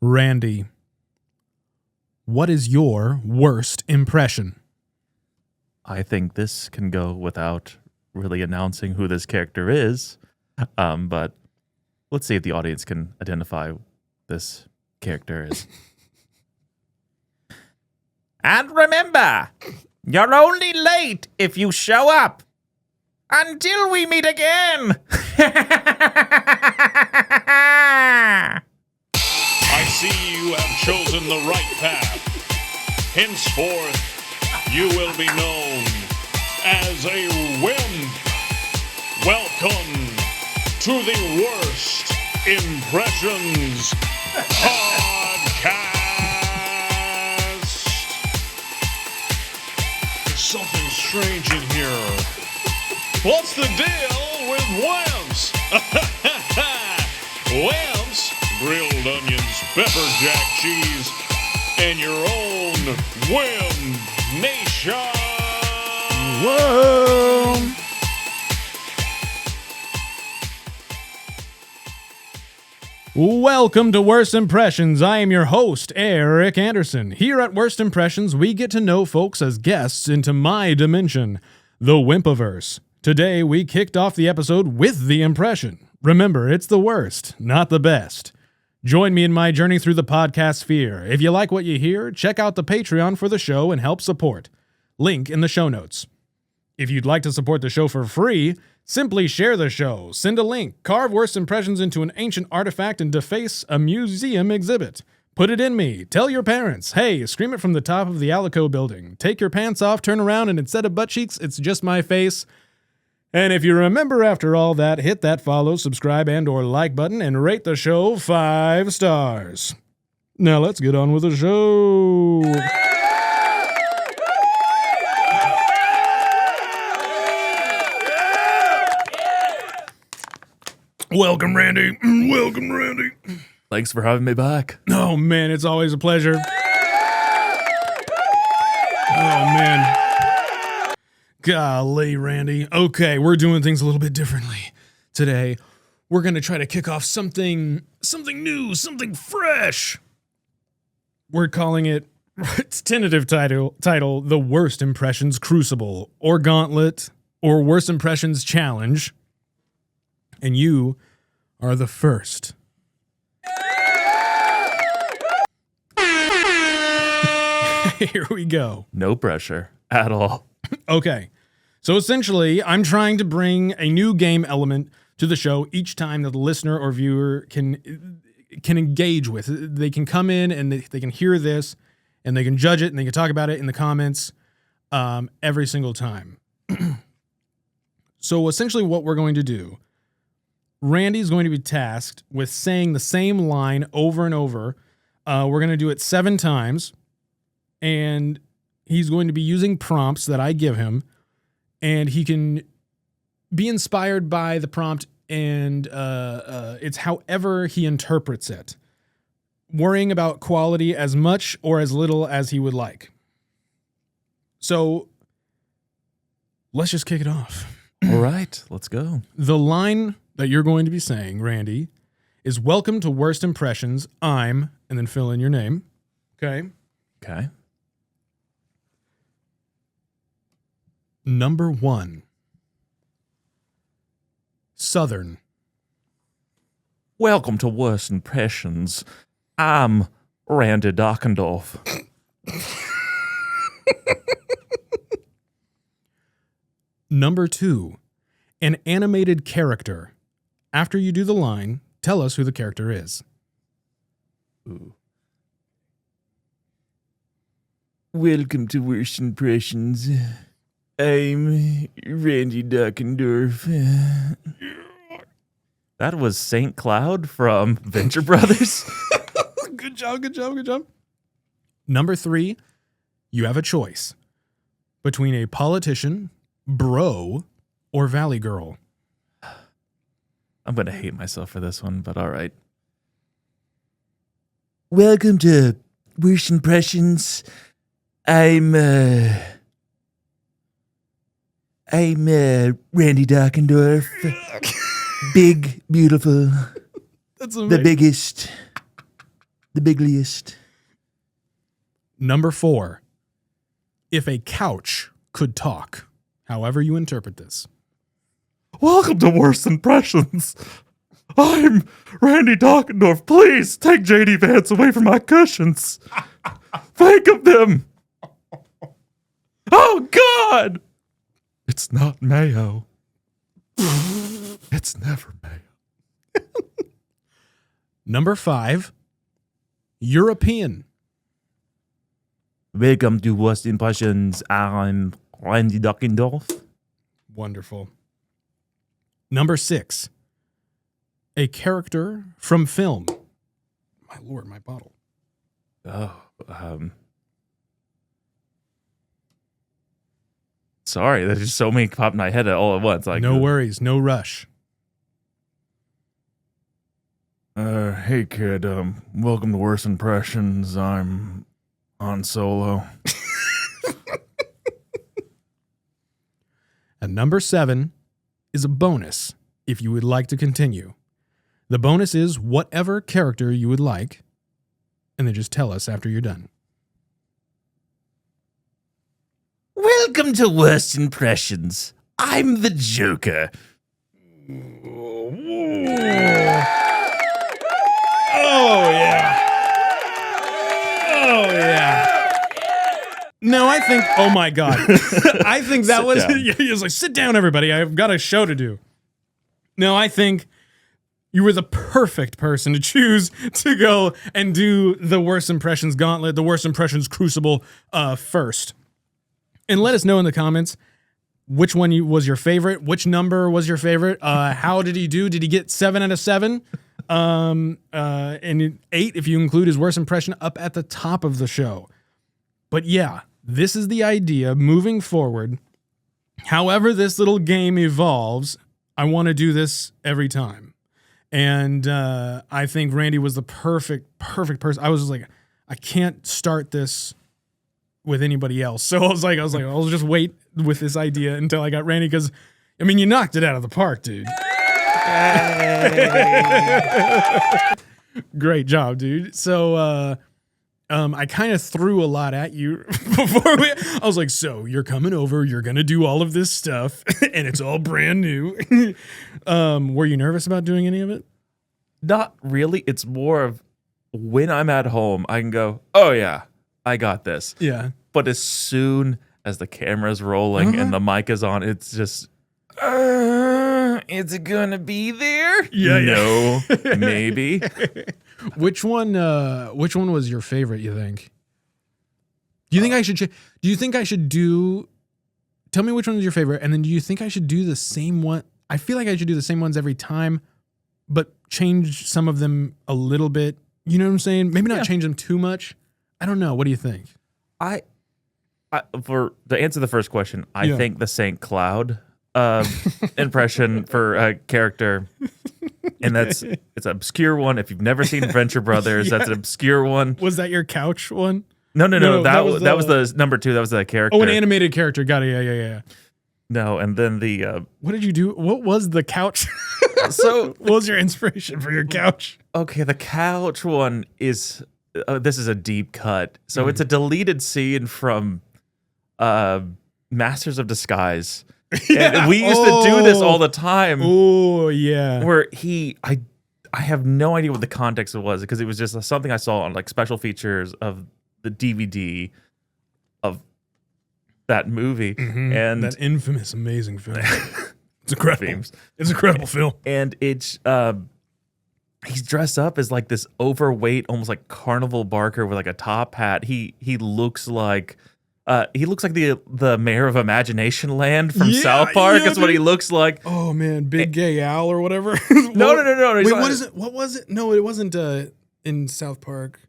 Randy, what is your worst impression? I think this can go without really announcing who this character is, but let's see if the audience can identify this character as. And remember, you're only late if you show up. Until we meet again. I see you have chosen the right path. Henceforth, you will be known as a WIMP. Welcome to the Worst Impressions Podcast. There's something strange in here. What's the deal with WIMPs? WIMPs, grilled onions, pepper jack cheese, and your own WIMP Nation. Whoa! Welcome to Worst Impressions. I am your host, Erik Anderson. Here at Worst Impressions, we get to know folks as guests into my dimension, the Wimpaverse. Today, we kicked off the episode with the impression. Remember, it's the worst, not the best. Join me in my journey through the podcast sphere. If you like what you hear, check out the Patreon for the show and help support. Link in the show notes. If you'd like to support the show for free, simply share the show, send a link, carve Worst Impressions into an ancient artifact, and deface a museum exhibit. Put it in me. Tell your parents. Hey, scream it from the top of the Alico building. Take your pants off, turn around, and instead of butt cheeks, it's just my face. And if you remember after all that, hit that follow, subscribe, and or like button and rate the show 5 stars. Now let's get on with the show. Welcome, Randy. Welcome, Randy. Thanks for having me back. Oh, man, it's always a pleasure. Oh, man. Golly, Randy. Okay, we're doing things a little bit differently. Today, we're going to try to kick off something new, something fresh. We're calling it, its tentative title, The Worst Impressions Crucible, or Gauntlet, or Worst Impressions Challenge. And you are the first. Here we go. No pressure at all. Okay, so essentially, I'm trying to bring a new game element to the show each time that the listener or viewer can engage with. They can come in and they can hear this, and they can judge it, and they can talk about it in the comments every single time. So essentially what we're going to do, Randy's going to be tasked with saying the same line over and over. We're going to do it 7 times, and he's going to be using prompts that I give him, and he can be inspired by the prompt, and it's however he interprets it, worrying about quality as much or as little as he would like. So let's just kick it off. All right, let's go. The line that you're going to be saying, Randy, is welcome to Worst Impressions. I'm, and then fill in your name. Okay. Okay. Number 1. Southern. Welcome to Worst Impressions. I'm Randy Dockendorf. Number 2. An animated character. After you do the line, tell us who the character is. Ooh. Welcome to Worst Impressions. I'm Randy Dockendorf. That was St. Cloud from Venture Brothers. Good job, good job, good job. Number 3, you have a choice between a politician, bro, or Valley Girl. I'm going to hate myself for this one, but all right. Welcome to Worst Impressions. I'm Randy Dockendorf. Big, beautiful, That's the biggest, The bigliest. Number 4. If a couch could talk, however you interpret this. Welcome to Worst Impressions. I'm Randy Dockendorf. Please take JD Vance away from my cushions. Think of them. Oh, God. It's not mayo. It's never mayo. Number 5. European. Welcome to Worst Impressions. I'm Randy Dockendorf. Wonderful. Number 6. A character from film. My lord, my bottle. Sorry, there's just so many popped in my head all at once. Like, No worries, no rush. Hey kid, welcome to Worst Impressions. I'm Han Solo. And number 7 is a bonus if you would like to continue. The bonus is whatever character you would like, and then just tell us after you're done. Welcome to Worst Impressions. I'm the Joker. Oh, yeah. Oh, yeah. No, I think, oh my God. I think that was, he was like, sit down, everybody. I've got a show to do. No, I think you were the perfect person to choose to go and do the Worst Impressions Gauntlet, the Worst Impressions Crucible first. And let us know in the comments which one was your favorite, which number was your favorite, how did he do? Did he get 7 out of 7? And 8 if you include his worst impression up at the top of the show. But yeah, this is the idea moving forward. However this little game evolves, I want to do this every time. And I think Randy was the perfect person. I was just like, I can't start this with anybody else. So I was like, I'll just wait with this idea until I got Randy, because I mean, you knocked it out of the park, dude. Great job, dude. So I kind of threw a lot at you before I was like, so you're coming over, you're gonna do all of this stuff, and it's all brand new. Were you nervous about doing any of it? Not really. It's more of when I'm at home, I can go, oh yeah, I got this. Yeah. But as soon as the camera's rolling and the mic is on, it's just, is it gonna be there? Yeah, no, maybe. Which one was your favorite, you think? Do you think I should do you think I should do, tell me which one is your favorite, and then do you think I should do the same one? I feel like I should do the same ones every time, but change some of them a little bit. You know what I'm saying? Maybe not change them too much. I don't know. What do you think? For to answer the first question, I think the St. Cloud impression for a character, and it's an obscure one. If you've never seen Venture Brothers, that's an obscure one. Was that your couch one? No. That was the number 2. That was the character. Oh, an animated character. Got it. Yeah. No, and then the what did you do? What was the couch? So what was your inspiration for your couch? Okay, the couch one is this is a deep cut. So it's a deleted scene from Masters of Disguise. And we used to do this all the time. Oh, yeah. Where I have no idea what the context was, because it was just something I saw on like special features of the DVD of that movie. And that infamous, amazing film. It's incredible. It's an incredible film. And it's he's dressed up as like this overweight, almost like Carnival Barker with like a top hat. He looks like the mayor of Imagination Land from South Park. That's what he looks like. Oh man, Big Gay Al or whatever. No. Wait, what is it? What was it? No, it wasn't in South Park.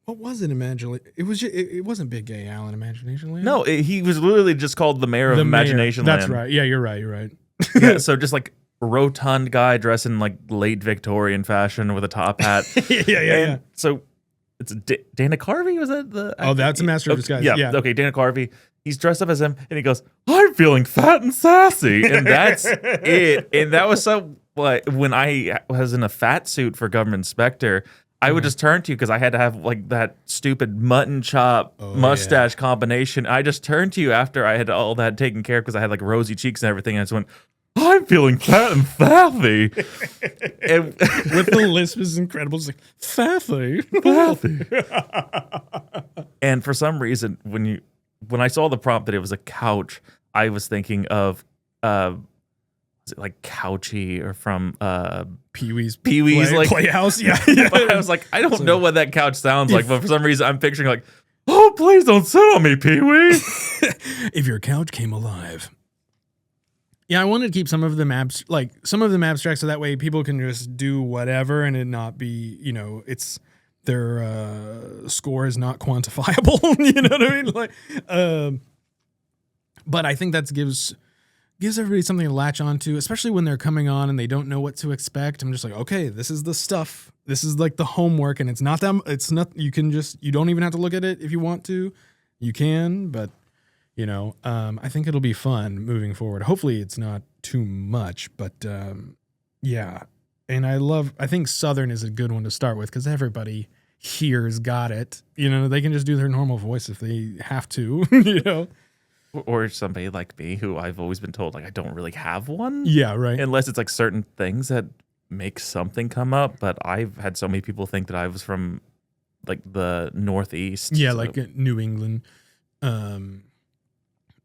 What was it? It wasn't Big Gay Al in Imagination Land. No, he was literally just called the mayor of Imagination Land. That's right. Yeah, you're right. Yeah, so just like rotund guy dressed in like late Victorian fashion with a top hat. Yeah. So it's Dana Carvey, was that the? Oh, that's a Master of Disguise. Yeah. Okay, Dana Carvey. He's dressed up as him, and he goes, "I'm feeling fat and sassy," and that's it. And that was so. Like when I was in a fat suit for Government Inspector, I would just turn to you because I had to have like that stupid mutton chop mustache combination. I just turned to you after I had all that taken care of because I had like rosy cheeks and everything. And I just went, I'm feeling fat and fatty. And With the lisp is incredible. It's like, fatty. And for some reason, when I saw the prompt that it was a couch, I was thinking of is it like Couchy or from Pee-wee's like Playhouse. Yeah. But I was like, I don't know what that couch sounds like, but for some reason I'm picturing like, oh, please don't sit on me, Pee-wee. If your couch came alive. Yeah, I wanted to keep some of them abstract so that way people can just do whatever and it not be, it's their score is not quantifiable. You know what I mean? Like, but I think that gives everybody something to latch onto, especially when they're coming on and they don't know what to expect. I'm just like, okay, this is the stuff. This is like the homework, and it's not you don't even have to look at it if you want to. You can, but I think it'll be fun moving forward. Hopefully it's not too much, but yeah. And I think Southern is a good one to start with because everybody here's got it. They can just do their normal voice if they have to, Or somebody like me who I've always been told like I don't really have one. Yeah, right. Unless it's like certain things that make something come up. But I've had so many people think that I was from like the Northeast. Yeah, so. like New England, or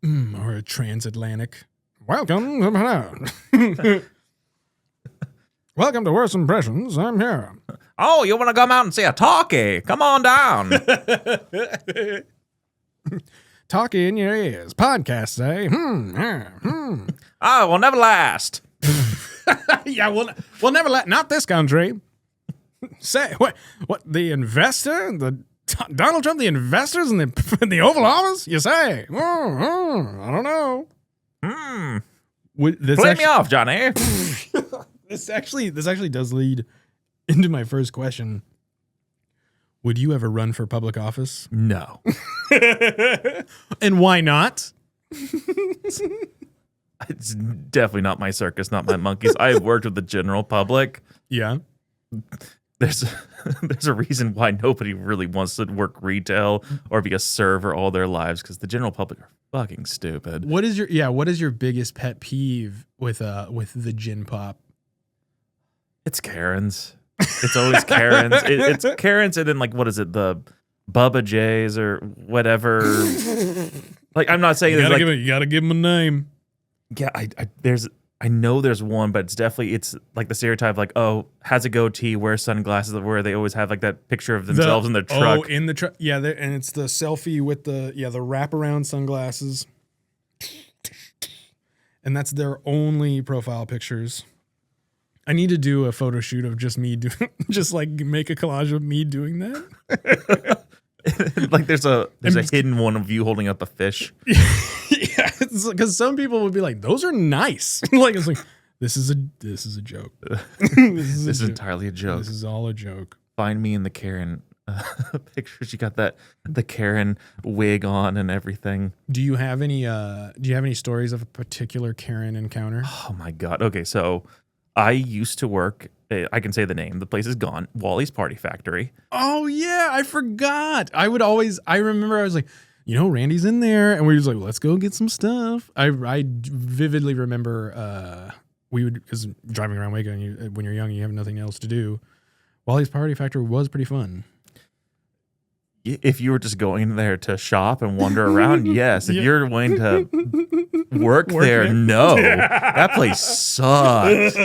a transatlantic. Welcome to Worst Impressions. I'm here. Oh, you want to come out and see a talkie? Come on down. Talkie in your ears. Podcast, eh? Oh, we'll never last. Yeah, we'll never let. Not this country. Say what? The investor, Donald Trump, the investors in the Oval Office. You say? I don't know. Play me off, Johnny. This actually does lead into my first question. Would you ever run for public office? No. And why not? It's definitely not my circus, not my monkeys. I have worked with the general public. Yeah. There's a reason why nobody really wants to work retail or be a server all their lives because the general public are fucking stupid. What is your biggest pet peeve with the gin pop? It's Karens. It's always Karens. It's Karens and then like what is it, the Bubba J's or whatever. Like I'm not saying you gotta give them a name. Yeah, I know there's one, but it's like the stereotype, like, oh, has a goatee, wears sunglasses, where they always have like that picture of themselves in their truck. Oh, in the truck. Yeah, and it's the selfie with the wraparound sunglasses. And that's their only profile pictures. I need to do a photo shoot of just me just like make a collage of me doing that. Like there's a hidden one of you holding up a fish. Yeah, because some people would be like, "Those are nice." Like it's like this is a joke. This is entirely a joke. This is all a joke. Find me in the Karen pictures. You got the Karen wig on and everything. Do you have any stories of a particular Karen encounter? Oh my god. Okay, so I used to work. I can say the name. The place is gone. Wally's Party Factory. Oh yeah, I forgot. I remember I was like, Randy's in there, and we were just like, let's go get some stuff. I vividly remember because driving around Waco, and when you're young, you have nothing else to do. Wally's Party Factory was pretty fun. If you were just going there to shop and wander around, yes. If you're going to work there, no. That place sucks.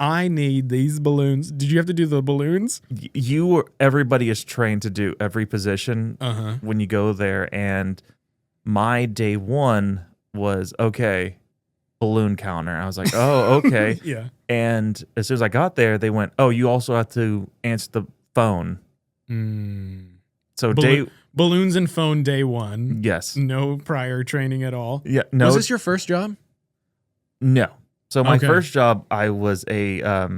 I need these balloons. Did you have to do the balloons? Everybody is trained to do every position when you go there. And my day one was, okay, balloon counter. I was like, oh, okay. Yeah. And as soon as I got there, they went, oh, you also have to answer the phone. So balloons and phone day one. Yes. No prior training at all. Yeah. No. Was this your first job? No. So my first job, I was it's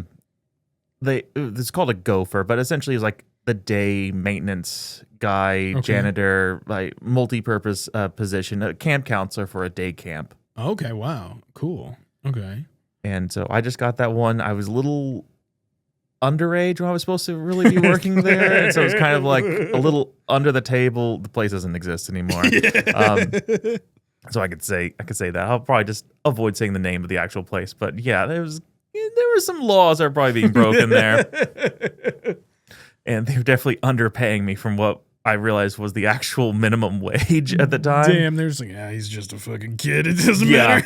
called a gopher, but essentially it's like the day maintenance guy, janitor, like multi-purpose position, a camp counselor for a day camp. Okay. Wow. Cool. Okay. And so I just got that one. I was a little underage when I was supposed to really be working there. And so it's kind of like a little under the table. The place doesn't exist anymore. So I could say that. I'll probably just avoid saying the name of the actual place. But yeah, there were some laws that are probably being broken there. And they were definitely underpaying me from what I realized was the actual minimum wage at the time. Damn, there's like, he's just a fucking kid. It doesn't matter.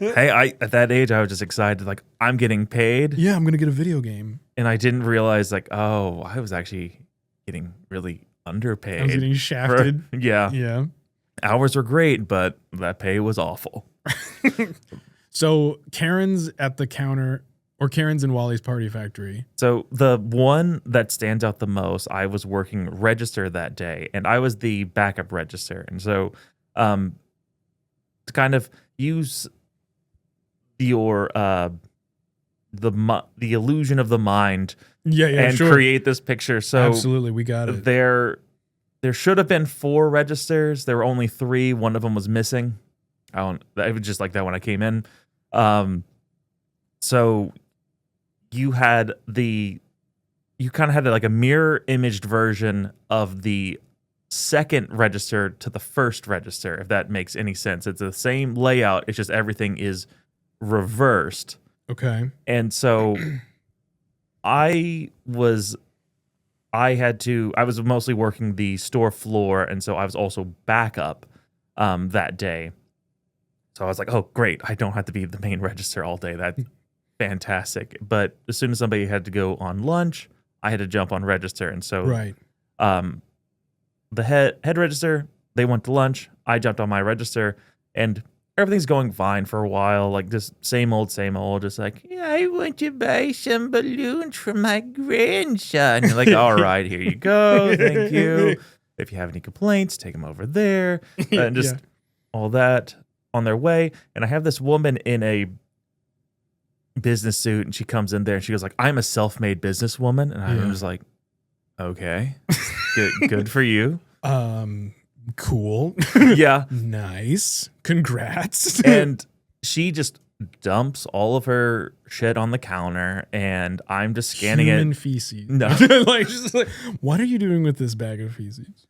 Hey, at that age, I was just excited. Like, I'm getting paid. Yeah, I'm going to get a video game. And I didn't realize, like, oh, I was actually getting really underpaid. I was getting shafted. Yeah. Hours were great, but that pay was awful. So Karen's at the counter, or Karen's in Wally's Party Factory. So the one that stands out the most, I was working register that day, and I was the backup register. And so to kind of use your the illusion of the mind and sure. create this picture. So Absolutely, we got it. There should have been 4 registers. There were only 3. One of them was missing. It was just like that when I came in. So you kind of had like a mirror imaged version of the second register to the first register, if that makes any sense. It's the same layout. It's just everything is reversed. Okay. And so I was mostly working the store floor, and so I was also backup that day. So I was like, oh, great. I don't have to be the main register all day. That's fantastic. But as soon as somebody had to go on lunch, I had to jump on register. And so right. The head register, they went to lunch. I jumped on my register, and everything's going fine for a while. Like just same old, just like, yeah, I want to buy some balloons for my grandson. You're like, all right, here you go. Thank you. If you have any complaints, take them over there. And just all that on their way. And I have this woman in a business suit, and she comes in there and she goes like, I'm a self-made businesswoman. And I'm just like, okay, good for you. Cool. Yeah. Nice. Congrats. And she just dumps all of her shit on the counter, and I'm just scanning Human it. feces. No. just like, what are you doing with this bag of feces?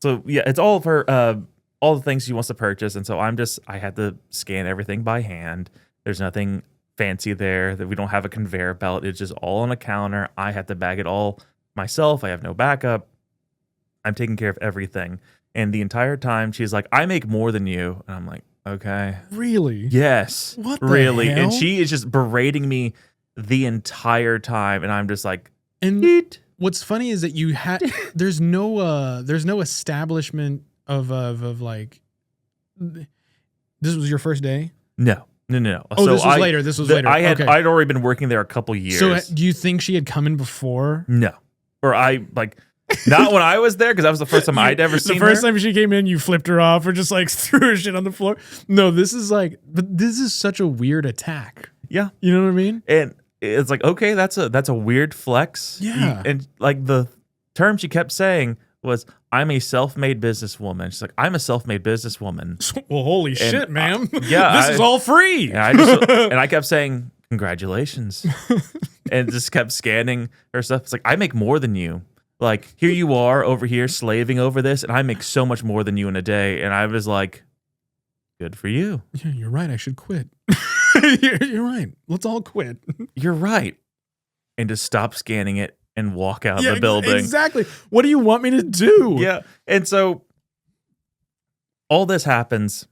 So yeah, it's all of her, all the things she wants to purchase. And so I had to scan everything by hand. There's nothing fancy there, that we don't have a conveyor belt. It's just all on a counter. I have to bag it all myself. I have no backup. I'm taking care of everything. And the entire time she's like, I make more than you. And I'm like, okay. Really? Yes. What the really? hell? And she is just berating me the entire time. And I'm just like, and eat. What's funny is that you had there's no establishment of like, this was your first day? No. Oh, so this was later. This was later. I'd already been working there a couple years. So do you think she had come in before? No. Or not when I was there, because that was the first time I'd ever seen her. The first time she came in, you flipped her off or just like threw her shit on the floor. No, this is such a weird attack. Yeah. You know what I mean? And it's like, okay, that's a weird flex. Yeah. And like the term she kept saying was, I'm a self-made businesswoman. She's like, I'm a self-made businesswoman. Well, holy shit, ma'am. Yeah. This is all free. And I kept saying, congratulations. And just kept scanning her stuff. It's like, I make more than you. Like, here you are over here slaving over this, and I make so much more than you in a day. And I was like, good for you. Yeah, you're right. I should quit. You're right. Let's all quit. You're right. And just stop scanning it and walk out of the building. Exactly. What do you want me to do? Yeah. And so all this happens,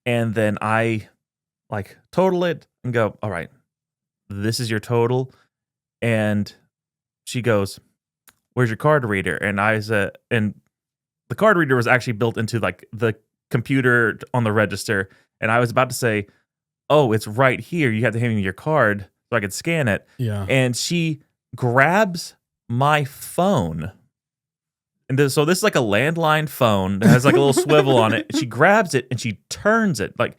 and then I like total it and go, all right, this is your total. And she goes, where's your card reader? And I said, and the card reader was actually built into like the computer on the register. And I was about to say, oh, it's right here. You have to hand me your card so I could scan it. Yeah. And she grabs my phone. And so this is like a landline phone that has like a little swivel on it. She grabs it and she turns it. Like,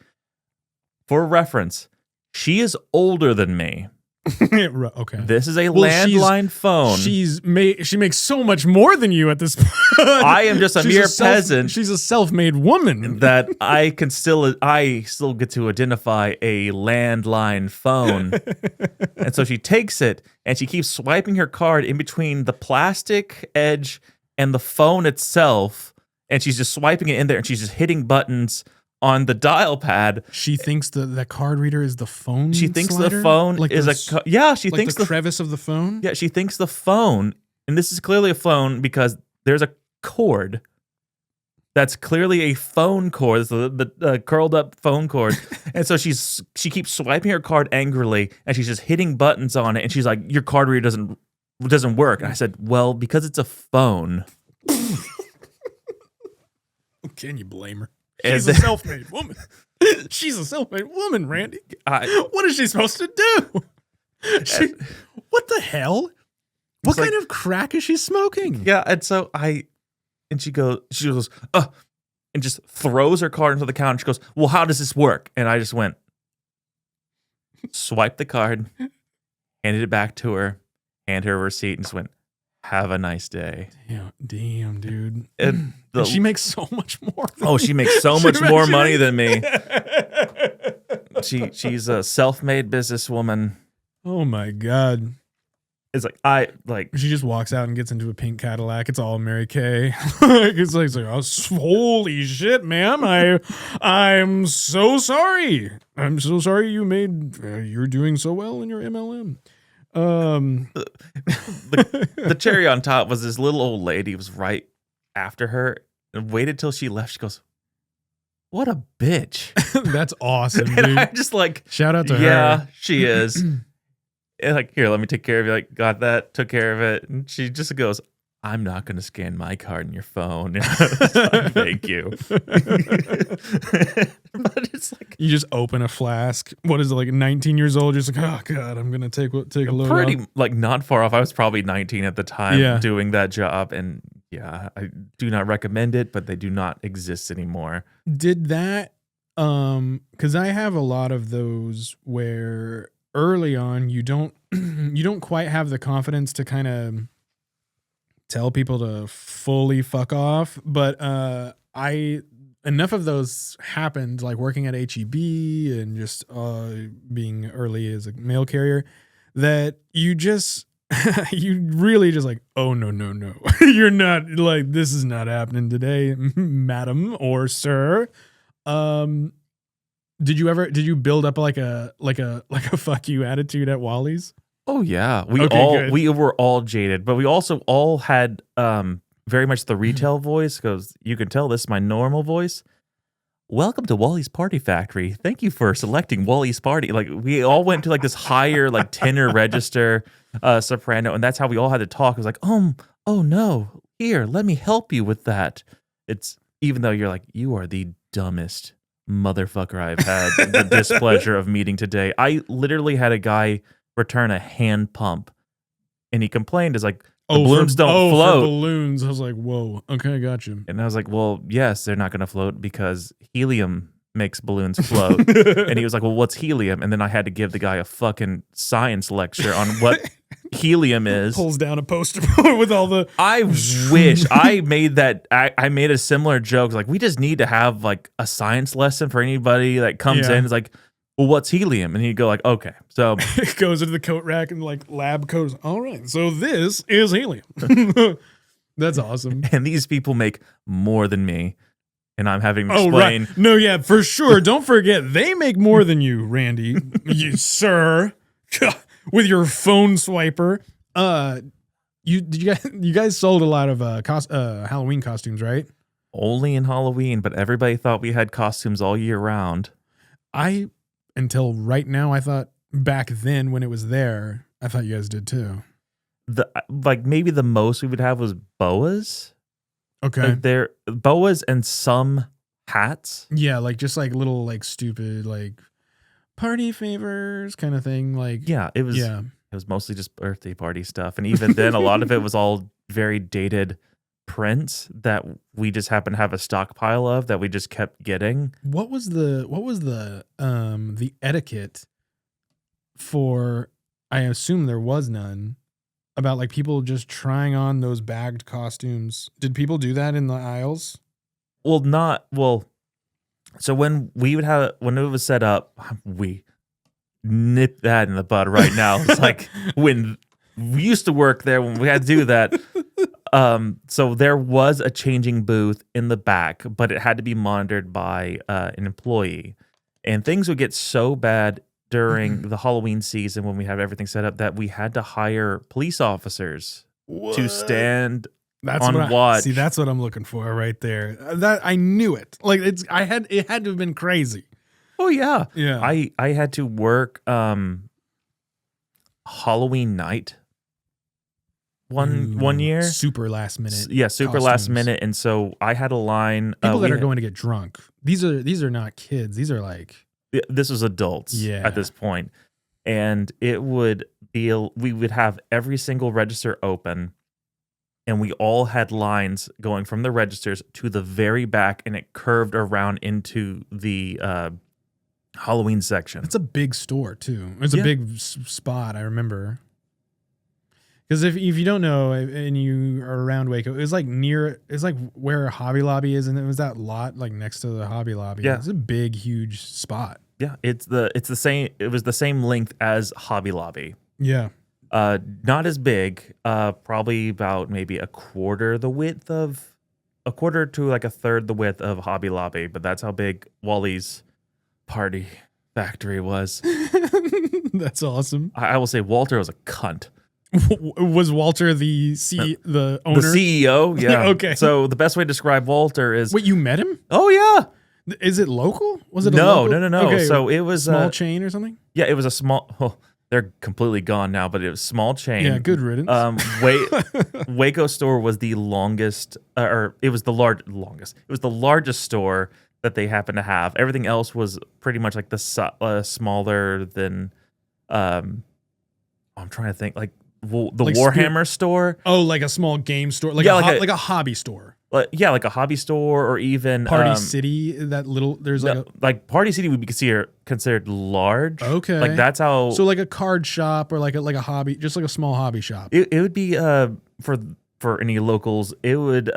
for reference, she is older than me. Okay. This is a Well, landline phone. She makes so much more than you at this point. I am just a mere peasant. She's a self-made woman. That I still get to identify a landline phone. And so she takes it and she keeps swiping her card in between the plastic edge and the phone itself. And she's just swiping it in there and she's just hitting buttons on the dial pad. She thinks the card reader is the phone. She thinks slider? the phone like is she like thinks the crevice of the phone. Yeah, she thinks the phone, and this is clearly a phone because there's a cord that's clearly a phone cord. It's the curled up phone cord. And so she keeps swiping her card angrily and she's just hitting buttons on it. And she's like, your card reader doesn't work. And I said, well, because it's a phone. Can you blame her? She's a self-made woman. She's a self-made woman, Randy. What is she supposed to do? What the hell? What kind of crack is she smoking? Yeah, and so she goes, and just throws her card into the counter. She goes, well, how does this work? And I just went, swiped the card, handed it back to her, handed her a receipt, and just went, have a nice day. Damn, dude. And she makes so much more. She makes so much more money than me. She's a self-made businesswoman. Oh my God. It's She just walks out and gets into a pink Cadillac. It's all Mary Kay. it's like oh, holy shit, ma'am. I'm so sorry. I'm so sorry you made you're doing so well in your MLM. The cherry on top was this little old lady who was right after her and waited till she left. She goes, what a bitch. That's awesome, dude. And I'm just like, shout out to her. Yeah, she is. And like, here, let me take care of you. Like, got that, took care of it. And she just goes, I'm not going to scan my card in your phone. Thank you. But it's like, you just open a flask. What is it, like 19 years old? Just like, oh God, I'm going to take a load pretty off. like not far off. I was probably 19 at the time doing that job. And yeah, I do not recommend it, but they do not exist anymore. Did that, because I have a lot of those where early on you don't quite have the confidence to kind of tell people to fully fuck off, but enough of those happened, like working at HEB and just being early as a mail carrier, that you just you really just like, oh no you're not, like, this is not happening today, madam or sir. Did you build up like a fuck you attitude at Wally's? Oh yeah, Good. we were all jaded, but we also all had very much the retail voice, because you can tell this is my normal voice. Welcome to Wally's Party Factory. Thank you for selecting Wally's Party. Like, we all went to like this higher like tenor register soprano, and that's how we all had to talk. It was like, oh no, here, let me help you with that. It's, even though you're like, you are the dumbest motherfucker I've had the displeasure of meeting today. I literally had a guy return a hand pump, and he complained, is like, balloons don't float. For balloons. I was like, whoa, okay, I got you. And I was like, well, yes, they're not going to float because helium makes balloons float. And he was like, well, what's helium? And then I had to give the guy a fucking science lecture on what helium is. Pulls down a poster with all the... I wish I made that. I made a similar joke. Like, we just need to have like a science lesson for anybody that comes in. It's like, well, what's helium? And he'd go like, okay. So it goes into the coat rack and like lab coats. All right, so this is helium. That's awesome. And these people make more than me, and I'm having to explain. Right. No, yeah, for sure. Don't forget, they make more than you, Randy. You, sir. With your phone swiper. You guys sold a lot of Halloween costumes, right? Only in Halloween, but everybody thought we had costumes all year round. Until right now, I thought back then when it was there, I thought you guys did too. Maybe the most we would have was boas. Okay. Like, they're boas and some hats. Yeah, like just like little like stupid like party favors kind of thing. Like, yeah, it was mostly just birthday party stuff, and even then, a lot of it was all very dated prints that we just happened to have a stockpile of that we just kept getting. What was the etiquette for I assume there was none, about like people just trying on those bagged costumes. Did people do that in the aisles? So when it was set up, we nip that in the bud right now. It's like when we used to work there, when we had to do that. So there was a changing booth in the back, but it had to be monitored by an employee. And things would get so bad during the Halloween season when we have everything set up that we had to hire police officers to stand on watch. See, that's what I'm looking for right there. That I knew it. Like it had to have been crazy. Oh yeah. Yeah. I had to work Halloween night one year. Super last minute. Yeah, super last minute. And so I had a line. People that are going to get drunk. These are not kids. These are like, this was adults at this point. And it would be, we would have every single register open, and we all had lines going from the registers to the very back, and it curved around into the Halloween section. it's a big store too. It's a big spot. I remember. Because if you don't know and you are around Waco, it's like where Hobby Lobby is, and it was that lot like next to the Hobby Lobby. Yeah. It's a big, huge spot. Yeah, it's the same. It was the same length as Hobby Lobby. Yeah. Not as big. Probably about maybe a quarter to like a third the width of Hobby Lobby. But that's how big Wally's Party Factory was. That's awesome. I will say Walter was a cunt. Was Walter the owner? The CEO, yeah. Okay. So the best way to describe Walter is... Wait, you met him? Oh, yeah. Is it local? Was it No. Okay. So it was... Small chain or something? Yeah, it was a small... Oh, they're completely gone now, but it was small chain. Yeah, good riddance. Waco store was the longest... or it was the longest. It was the largest store that they happened to have. Everything else was pretty much like the smaller than... I'm trying to think, like Warhammer store. Oh, like a small game store, like a hobby store. Like a hobby store, or even Party City. That little like Party City would be considered large. Okay, like that's how. So like a card shop or like a hobby, just like a small hobby shop. It would be for any locals. It would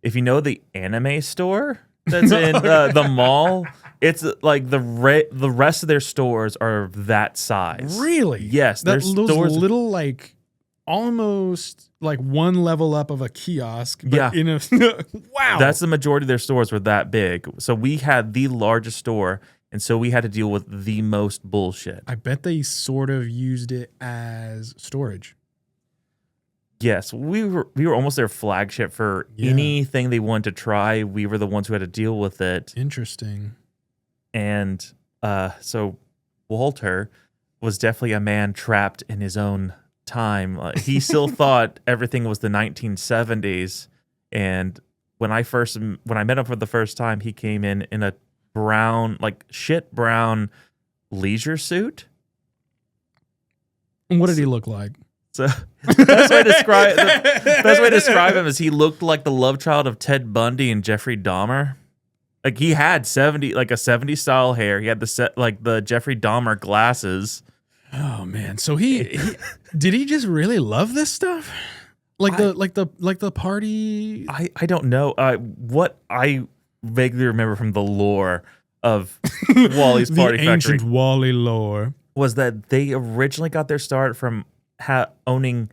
if you know the anime store that's in the mall. It's like the rest of their stores are that size. Really? Yes. Those stores, little like almost like one level up of a kiosk. But yeah. In a wow. That's the majority of their stores were that big. So we had the largest store, and so we had to deal with the most bullshit. I bet they sort of used it as storage. Yes, we were almost their flagship for anything they wanted to try. We were the ones who had to deal with it. Interesting. And so Walter was definitely a man trapped in his own time. He still thought everything was the 1970s. And when I met him for the first time, he came in a brown, like shit brown leisure suit. And what did he look like? So the best way to describe him is he looked like the love child of Ted Bundy and Jeffrey Dahmer. Like he had 70s style hair. He had the Jeffrey Dahmer glasses. Oh man! So he did he just really love this stuff? Like the party? I don't know. What I vaguely remember from the lore of Wally's Party the Factory, ancient Wally lore, was that they originally got their start from owning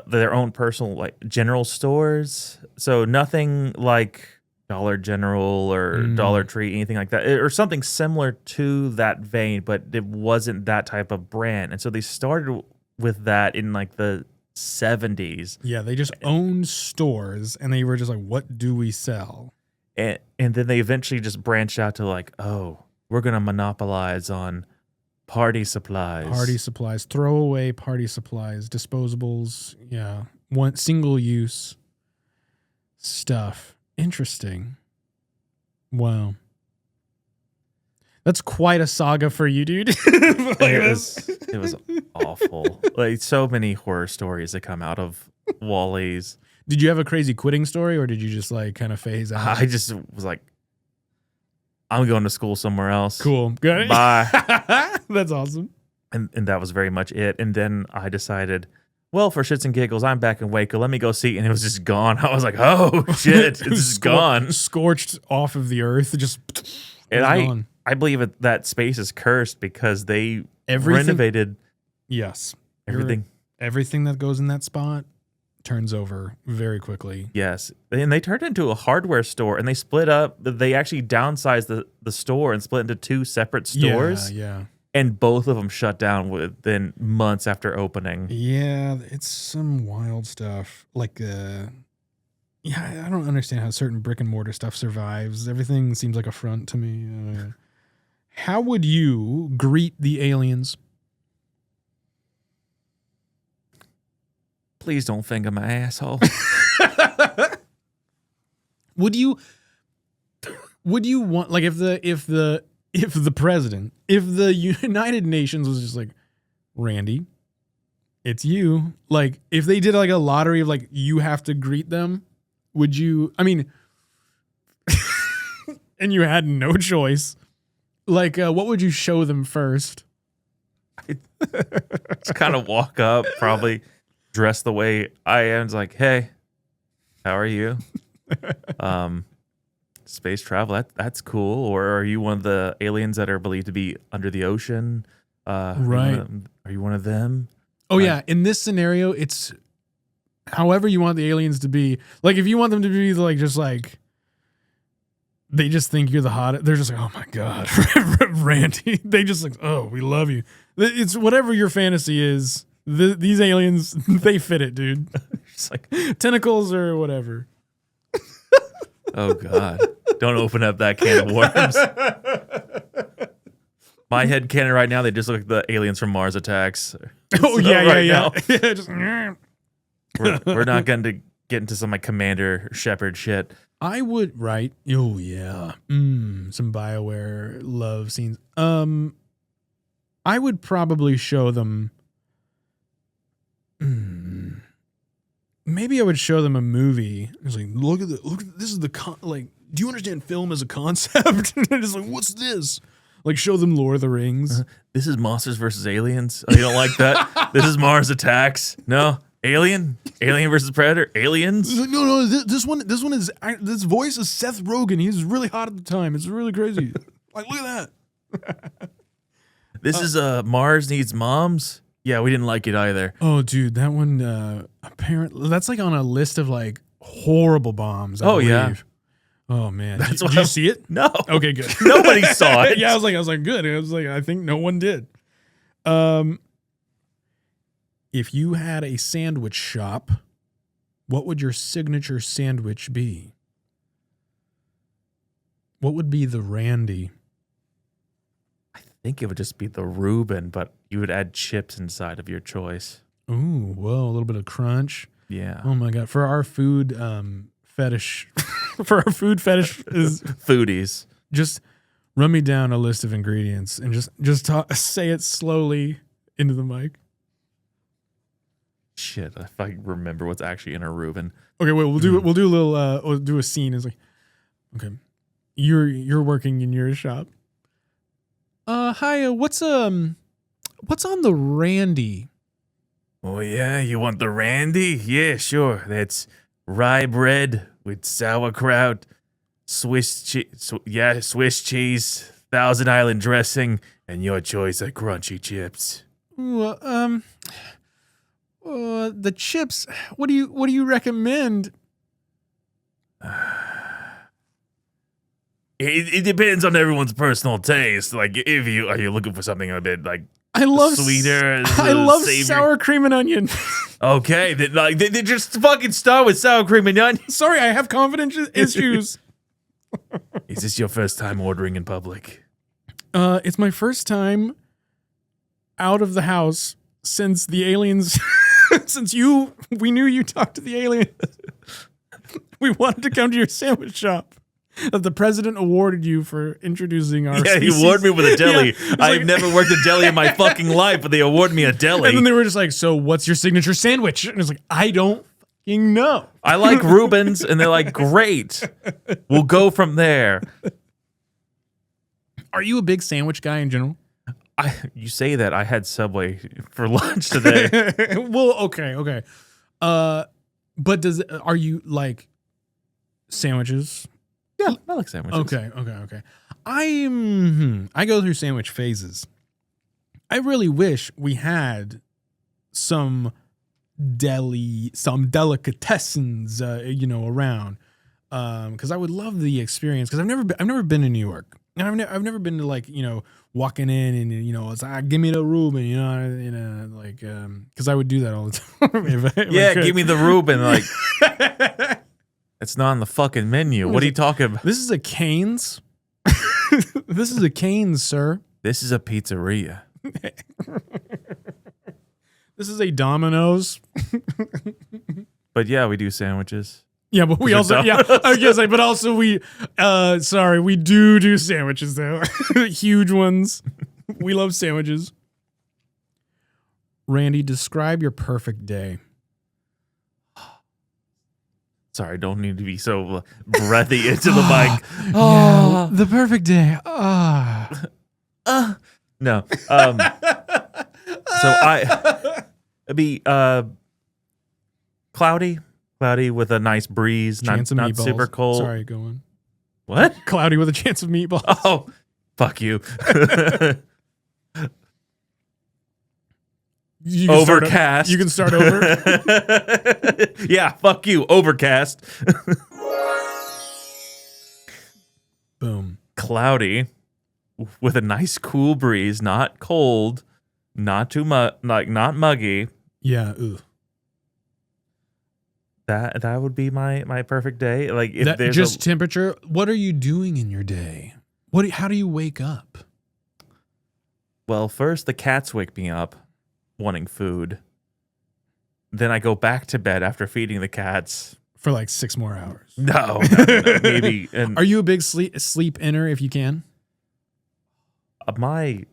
their own personal like general stores. So nothing like Dollar General or Dollar Tree, anything like that, or something similar to that vein, but it wasn't that type of brand. And so they started with that in like the 70s. Yeah, they just owned stores, and they were just like, "What do we sell?" And then they eventually just branched out to like, "Oh, we're gonna monopolize on party supplies, throwaway party supplies, disposables, one single use stuff." Interesting. Wow. That's quite a saga for you, dude. It was awful. Like so many horror stories that come out of Wally's. Did you have a crazy quitting story, or did you just like kind of phase out? I just was like, I'm going to school somewhere else. Cool. Got it. Bye. That's awesome. and that was very much it. And then I decided, well, for shits and giggles, I'm back in Waco. Let me go see. And it was just gone. I was like, oh shit, it's just gone. Scorched off of the earth. Just And gone. I believe that space is cursed because they Everything- renovated Yes. everything. Everything that goes in that spot turns over very quickly. Yes. And they turned it into a hardware store, and they split up. They actually downsized the store and split into 2 separate stores. Yeah. And both of them shut down within months after opening. Yeah, it's some wild stuff. Like, I don't understand how certain brick and mortar stuff survives. Everything seems like a front to me. How would you greet the aliens? Please don't finger my asshole. Would you want, like, if the president, if the United Nations was just like, Randy, it's you. Like, if they did like a lottery of like, you have to greet them, would you, I mean, and you had no choice, like, what would you show them first? Just kind of walk up, probably dress the way I am. It's like, hey, how are you? Space travel, that's cool. Or are you one of the aliens that are believed to be under the ocean? Right. Are you one of them? Oh yeah, in this scenario, it's however you want the aliens to be. Like, if you want them to be like, just like, they just think you're the hottest. They're just like, oh my God, Randy. They just like, oh, we love you. It's whatever your fantasy is. These aliens, they fit it, dude. Just like, Tentacles or whatever. oh God, don't open up that can of worms. My head canon right now, they just look like the aliens from Mars Attacks. Oh, So yeah. now, Just, we're not going to get into some like Commander Shepard shit. I would, right? Oh yeah. Some BioWare love scenes. I would probably show them. Maybe I would show them a movie. It's like, look at this is like, do you understand film as a concept? And just like, what's this? Like, show them Lord of the Rings. This is Monsters versus Aliens. Oh, you don't like that? This is Mars Attacks. No, Alien versus Predator. Aliens. It's like, no, this one is, this voice is Seth Rogen. He's really hot at the time. It's really crazy. Like, look at that. This is Mars Needs Moms. Yeah, we didn't like it either. Oh, dude, that one, apparently, that's like on a list of like horrible bombs. I believe. Yeah. Oh man, That's did what you see it? No. Okay, good. Nobody saw it. Yeah, I was like, good. I was like, I think no one did. If you had a sandwich shop, what would your signature sandwich be? What would be the Randy? I think it would just be the Reuben, but you would add chips inside of your choice. Ooh, whoa, a little bit of crunch. Yeah. Oh my God. For our food fetish, is Foodies. just run me down a list of ingredients and just say it slowly into the mic. Shit, if I remember what's actually in a Reuben. Okay, wait, we'll do a little we'll do a scene. It's like, okay, you're working in your shop. Hi, what's on the Randy? Oh yeah, you want the Randy? Yeah, sure. That's rye bread with sauerkraut, Swiss cheese, Thousand Island dressing, and your choice of crunchy chips. Ooh, the chips. What do you recommend? It depends on everyone's personal taste. Like, are you looking for something a bit like I love sweeter? I love savory? sour cream and onion. Okay, they just fucking start with sour cream and onion. Sorry, I have confidence issues. Is this your first time ordering in public? It's my first time out of the house since the aliens. Since we knew you talked to the aliens. We wanted to come to your sandwich shop that the president awarded you for introducing our Yeah, species. he awarded me with a deli. Yeah, it's I've like- never worked a deli in my fucking life, but they awarded me a deli. And then they were just like, so what's your signature sandwich? And it's like, I don't fucking know. I like Reubens, and they're like, great. We'll go from there. Are you a big sandwich guy in general? You say that I had Subway for lunch today. Well, okay. But are you like sandwiches? Yeah, I like sandwiches. Okay. I go through sandwich phases. I really wish we had some delicatessens, around, because I would love the experience. Because I've never been to New York, and I've never been to like walking in and it's like, give me the Reuben, because I would do that all the time. if I could. Give me the Reuben. Like, it's not on the fucking menu. What are you talking about? This is a Cane's. This is a Cane's, sir. This is a pizzeria. This is a Domino's. But yeah, we do sandwiches. Yeah, but we also, I was gonna say, but also we do sandwiches though. Huge ones. We love sandwiches. Randy, describe your perfect day. Sorry, don't need to be so breathy into the mic. Yeah, the perfect day. No. It'd be cloudy with a nice breeze, not meatballs. super cold. Sorry, go on. What? Cloudy with a chance of meatballs. Oh, fuck you. Overcast. You can start over. Yeah, fuck you. Overcast. Boom. Cloudy with a nice cool breeze, not cold, not too not muggy. Yeah. Ooh. That would be my perfect day. Like if there's just temperature. What are you doing in your day? How do you wake up? Well, first the cats wake me up wanting food. Then I go back to bed after feeding the cats for like 6 more hours. No, maybe. And are you a big sleep inner if you can? My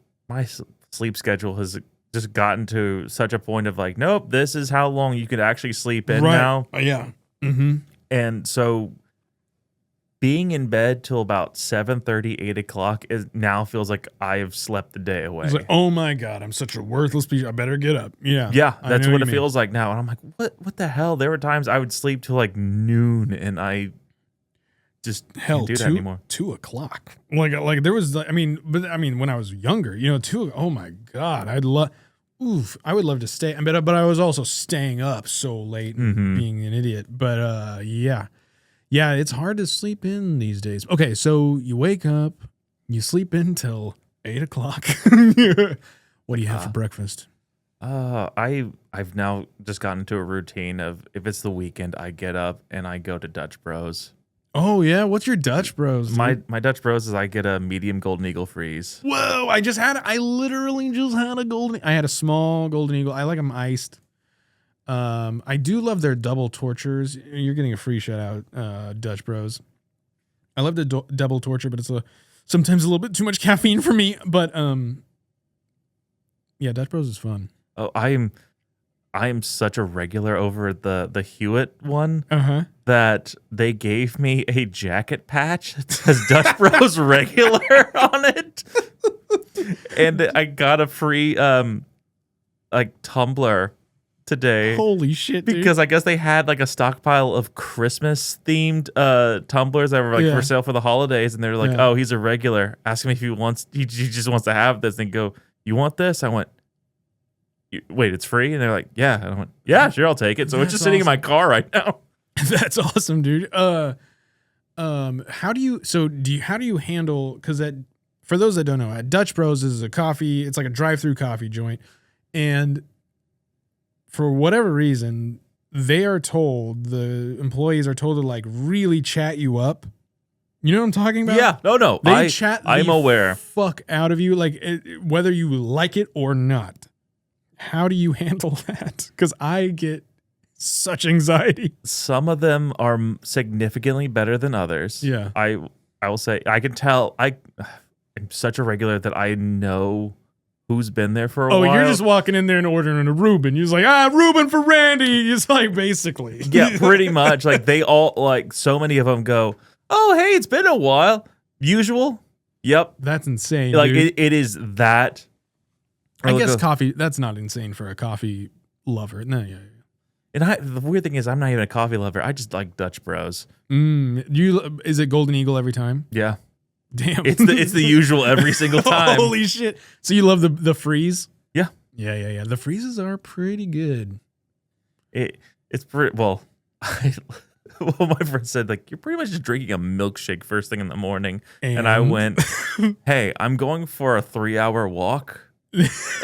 sleep schedule has just gotten to such a point of like, nope, this is how long you could actually sleep in now. Yeah. Mm-hmm. And so being in bed till about 7:30, 8 o'clock now feels like I have slept the day away. It's like, oh my God, I'm such a worthless piece. I better get up. Yeah. Yeah, that's what it feels like now. And I'm like, what the hell? There were times I would sleep till like noon and I just can't do that anymore. 2 o'clock. Like there was, when I was younger, 2, oh my God, I would love to stay. But I was also staying up so late and being an idiot. But yeah, it's hard to sleep in these days. Okay, so you wake up, you sleep in till 8 o'clock. What do you have for breakfast? I've now just gotten into a routine of if it's the weekend, I get up and I go to Dutch Bros. Oh yeah, what's your Dutch Bros? Dude? My Dutch Bros is I get a medium Golden Eagle freeze. Whoa! I literally just had a golden. I had a small Golden Eagle. I like them iced. I do love their double tortures. You're getting a free shout out, Dutch Bros. I love the double torture, but it's sometimes a little bit too much caffeine for me. But yeah, Dutch Bros is fun. Oh, I am such a regular over at the Hewitt one that they gave me a jacket patch that says Dutch Bros regular on it. And I got a free tumbler today. Holy shit, dude. Because I guess they had like a stockpile of Christmas themed tumblers that were for sale for the holidays, and they're like, "Oh, he's a regular." Ask him if he just wants to have this, and go, "You want this?" I went, "Wait, it's free?" And they're like, "Yeah." And I went, "Yeah, sure, I'll take it." So it's just sitting in my car right now. That's awesome, dude. How do you handle, because for those that don't know, at Dutch Bros is a coffee, it's like a drive-through coffee joint, and for whatever reason, the employees are told to like really chat you up. You know what I'm talking about? Yeah, no, they chat I'm aware. Fuck out of you, like whether you like it or not. How do you handle that? Because I get such anxiety. Some of them are significantly better than others. Yeah, I will say I can tell. I'm such a regular that I know who's been there for a while. Oh, you're just walking in there and ordering a Reuben. You're just like, Reuben for Randy. It's like basically. Yeah, pretty much. Like they all, like so many of them go, "Oh, hey, it's been a while." Usual. Yep. That's insane. Like dude. it is that I guess coffee, that's not insane for a coffee lover. No, yeah. And the weird thing is, I'm not even a coffee lover. I just like Dutch Bros. Is it Golden Eagle every time? Yeah. Damn. It's the usual every single time. Holy shit. So you love the freeze? Yeah. Yeah. The freezes are pretty good. It's pretty, well, well, my friend said, like, you're pretty much just drinking a milkshake first thing in the morning. And I went, hey, I'm going for a 3-hour walk.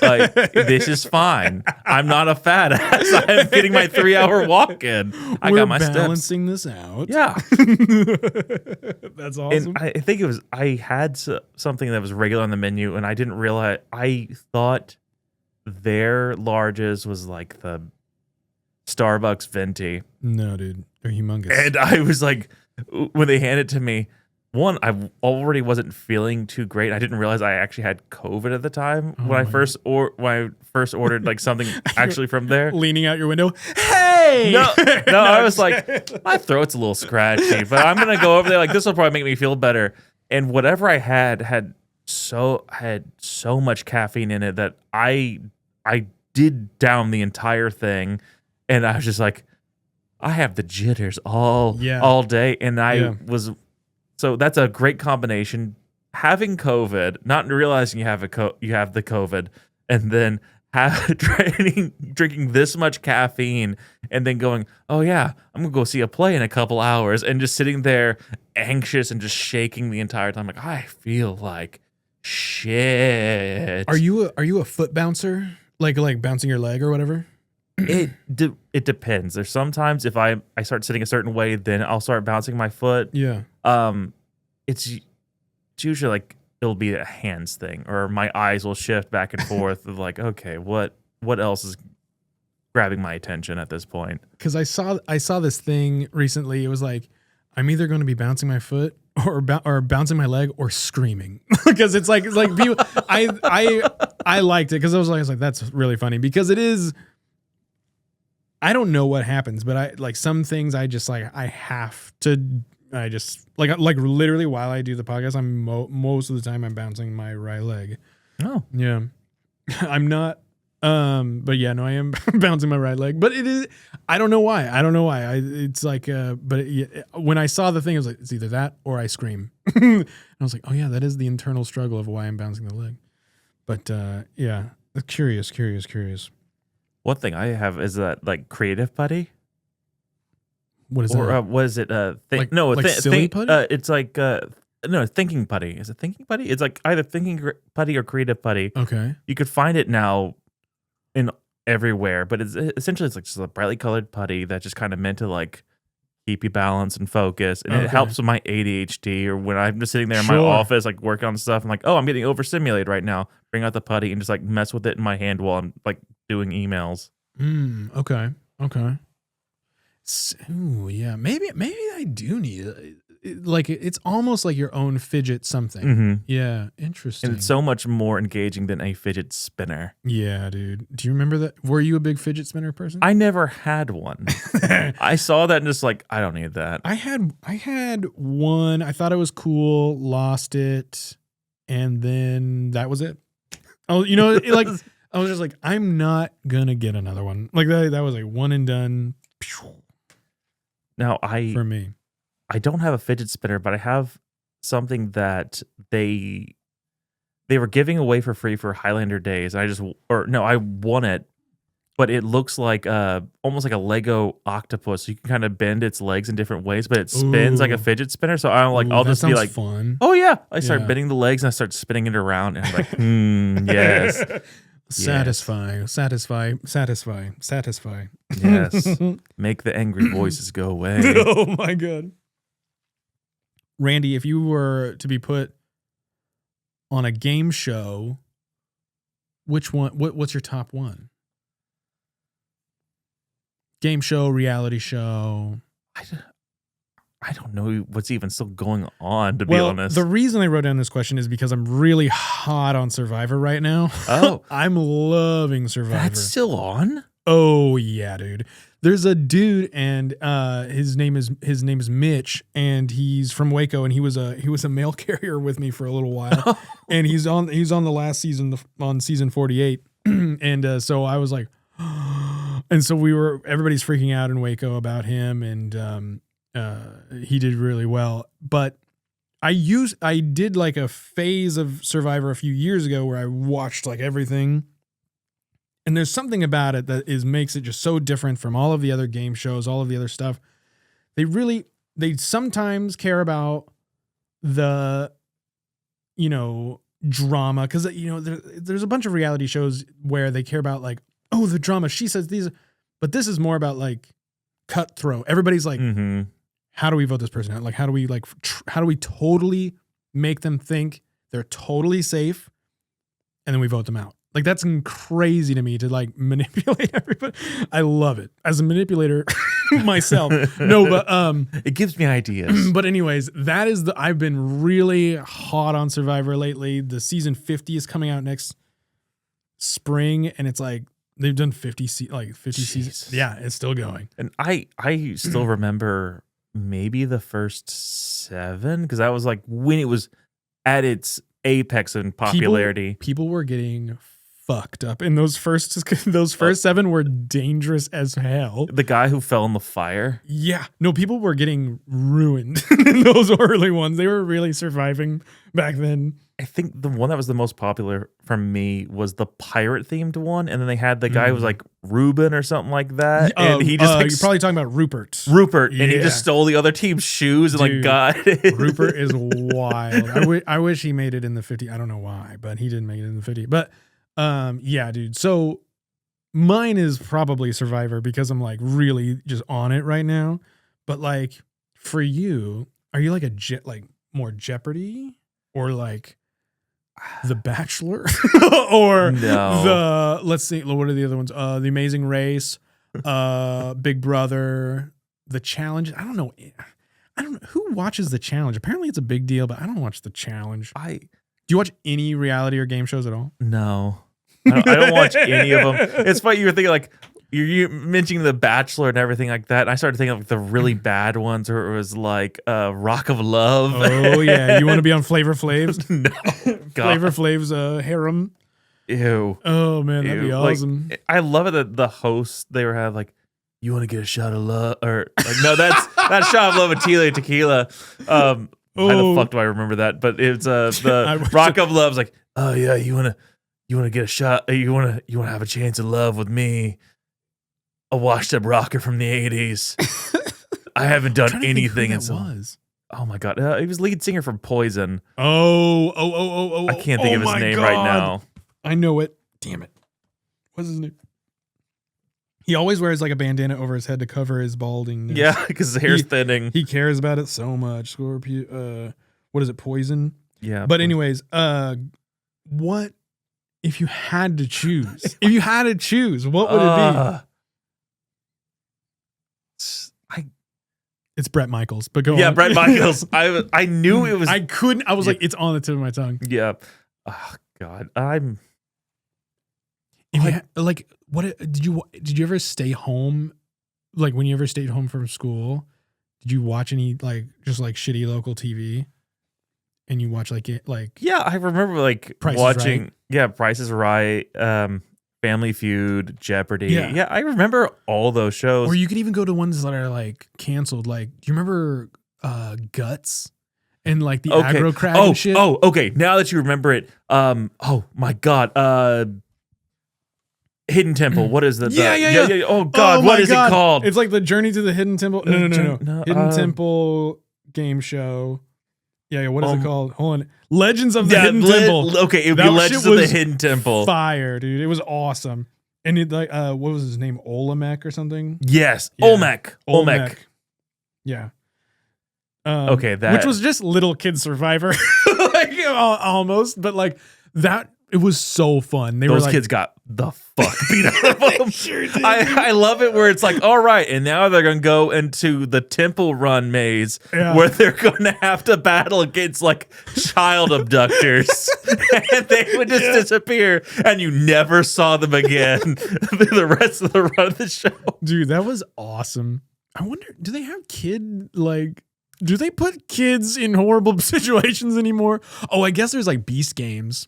Like, this is fine. I'm not a fat ass. I'm getting my 3-hour walk in. We're got my balancing steps. this out. Yeah. That's awesome. And I think I had something that was regular on the menu, and I didn't realize, I thought their larges was like the Starbucks venti. No, dude. They're humongous. And I was like, when they handed it to me, one, I already wasn't feeling too great. I didn't realize I actually had COVID at the time when I first ordered like something actually from there. Leaning out your window. Hey! No, I was like, my throat's a little scratchy, but I'm gonna go over there. Like, this will probably make me feel better. And whatever I had so much caffeine in it that I did down the entire thing, and I was just like, I have the jitters all day, and I was. So that's a great combination. Having COVID, not realizing you have the COVID, and then drinking this much caffeine, and then going, oh yeah, I'm gonna go see a play in a couple hours, and just sitting there anxious and just shaking the entire time. Like, I feel like shit. Are you a foot bouncer? Like bouncing your leg or whatever? It depends. There's sometimes if I start sitting a certain way, then I'll start bouncing my foot. Yeah. It's usually like it'll be a hands thing, or my eyes will shift back and forth of like, okay, what else is grabbing my attention at this point? Because I saw this thing recently. It was like, I'm either going to be bouncing my foot or bouncing my leg or screaming, because it's like people. I liked it because I was like that's really funny, because it is. I don't know what happens, but I like some things I just like I have to. I just like literally while I do the podcast, I'm most of the time I'm bouncing my right leg. Oh yeah, I'm not. But yeah, no, I am bouncing my right leg. But it is. I don't know why. It's like. When I saw the thing, I was like, it's either that or I scream. And I was like, oh yeah, that is the internal struggle of why I'm bouncing the leg. But yeah, curious. One thing I have is that like creative putty. What is that? Or what is it? Silly putty? It's like no, thinking putty. Is it thinking putty? It's like either thinking putty or creative putty. Okay. You could find it now in everywhere, but it's essentially it's like just a brightly colored putty that's just kind of meant to like keep you balanced and focused, and it helps with my ADHD or when I'm just sitting there in my office like working on stuff. I'm like, oh, I'm getting overstimulated right now. Bring out the putty and just like mess with it in my hand while I'm like doing emails. Okay. So, yeah, maybe I do need like it's almost like your own fidget something. Mm-hmm. Yeah, interesting. And it's so much more engaging than a fidget spinner. Yeah, dude. Do you remember that? Were you a big fidget spinner person? I never had one. I saw that and just like, I don't need that. I had one. I thought it was cool. Lost it, and then that was it. Oh, like I was just like, I'm not gonna get another one. Like that was like one and done. Now for me, I don't have a fidget spinner, but I have something that they were giving away for free for Highlander Days. I won it, but it looks like almost like a Lego octopus. So you can kind of bend its legs in different ways, but it spins like a fidget spinner. So I'm like, I'll just be like, fun. Oh yeah! I start bending the legs and I start spinning it around, and I'm like, yes. Satisfy. Yes. Make the angry voices go away. Oh my God. Randy, if you were to be put on a game show, which one, what's your top one? Game show, reality show? I don't know what's even still going on, to be honest. The reason I wrote down this question is because I'm really hot on Survivor right now. Oh. I'm loving Survivor. That's still on? Oh, yeah, dude. There's a dude, and his name is Mitch, and he's from Waco, and he was a mail carrier with me for a little while, and he's on the last season, on season 48, and so I was like, and so everybody's freaking out in Waco about him, and he did really well, but I did like a phase of Survivor a few years ago where I watched like everything. And there's something about it that makes it just so different from all of the other game shows, all of the other stuff. They sometimes care about the, drama. Cause there's a bunch of reality shows where they care about like, oh, the drama, she says these, but this is more about like cutthroat. Everybody's like, how do we vote this person out? Like, how do we totally make them think they're totally safe? And then we vote them out. Like, that's crazy to me to like manipulate everybody. I love it as a manipulator myself. No, but it gives me ideas. But anyways, I've been really hot on Survivor lately. The season 50 is coming out next spring, and it's like they've done 50 seasons. Yeah, it's still going. And I still remember maybe the first 7, because that was like when it was at its apex in popularity. People were getting fucked up, and those first 7 were dangerous as hell. The guy who fell in the fire. Yeah, no, people were getting ruined in those early ones. They were really surviving back then. I think the one that was the most popular for me was the pirate themed one, and then they had the guy who was like Ruben or something like that, and he just you're probably talking about Rupert, and he just stole the other team's shoes and like got it. Rupert is wild. I wish he made it in the 50. I don't know why, but he didn't make it in the 50. But yeah, dude. So mine is probably Survivor because I'm like really just on it right now. But like for you, are you like more Jeopardy or like The Bachelor or let's see, what are the other ones? The Amazing Race, Big Brother, The Challenge. I don't know who watches The Challenge. Apparently it's a big deal, but I don't watch The Challenge. Do you watch any reality or game shows at all? No. I don't watch any of them. It's funny, you were thinking like you're mentioning The Bachelor and everything like that. And I started thinking of like the really bad ones, where it was like Rock of Love. Oh yeah, you want to be on Flavor Flav's? No, Flavor Flav's harem. Ew. Oh man, that'd be awesome. Like, I love it that the hosts they were have like, you want to get a shot of love, or like, no, that's shot of love and tequila. Why the fuck do I remember that? But it's the Rock of Love's like, oh yeah, you wanna get a shot? You wanna have a chance of love with me? A washed up rocker from the 80s. I haven't done anything in so. Oh my god, he was lead singer from Poison. Oh! I can't think of his name right now. I know it. Damn it. What's his name? He always wears like a bandana over his head to cover his baldingness. Yeah, because his hair's thinning. He cares about it so much. Scorpio. What is it? Poison. Yeah. But anyways, what if you had to choose? If you had to choose, what would it be? It's Bret Michaels, but go on. Yeah, Bret Michaels. I knew it was. I couldn't. I was like, it's on the tip of my tongue. Yeah. Oh God, what did you ever stay home? Like when you ever stayed home from school, did you watch any like just like shitty local TV? And you watch yeah, I remember like Price is watching Right. Yeah, Price is Right, Family Feud, Jeopardy. Yeah. I remember all those shows. Or you could even go to ones that are like canceled. Like, do you remember Guts and like the aggro crowd and shit? Oh, okay. Now that you remember it, oh my God, Hidden Temple. What is that? Yeah. Oh God, what is it called? It's like the Journey to the Hidden Temple. No. Hidden Temple game show. Yeah. What is it called? Hold on. Legends of the Hidden Temple. Okay, it would be Legends of the Hidden Temple. Fire, dude. It was awesome. And it like what was his name? Olmec or something? Yes. Yeah. Olmec. Yeah. Okay, which was just little kid Survivor, like almost, but like that It was so fun. They were Those like, kids got the fuck beat out of them. sure did. I love it where it's like, all right, and now they're going to go into the Temple Run maze where they're going to have to battle against like child abductors. And they would just disappear and you never saw them again the rest of the run of the show. Dude, that was awesome. I wonder, do they have do they put kids in horrible situations anymore? Oh, I guess there's like Beast games.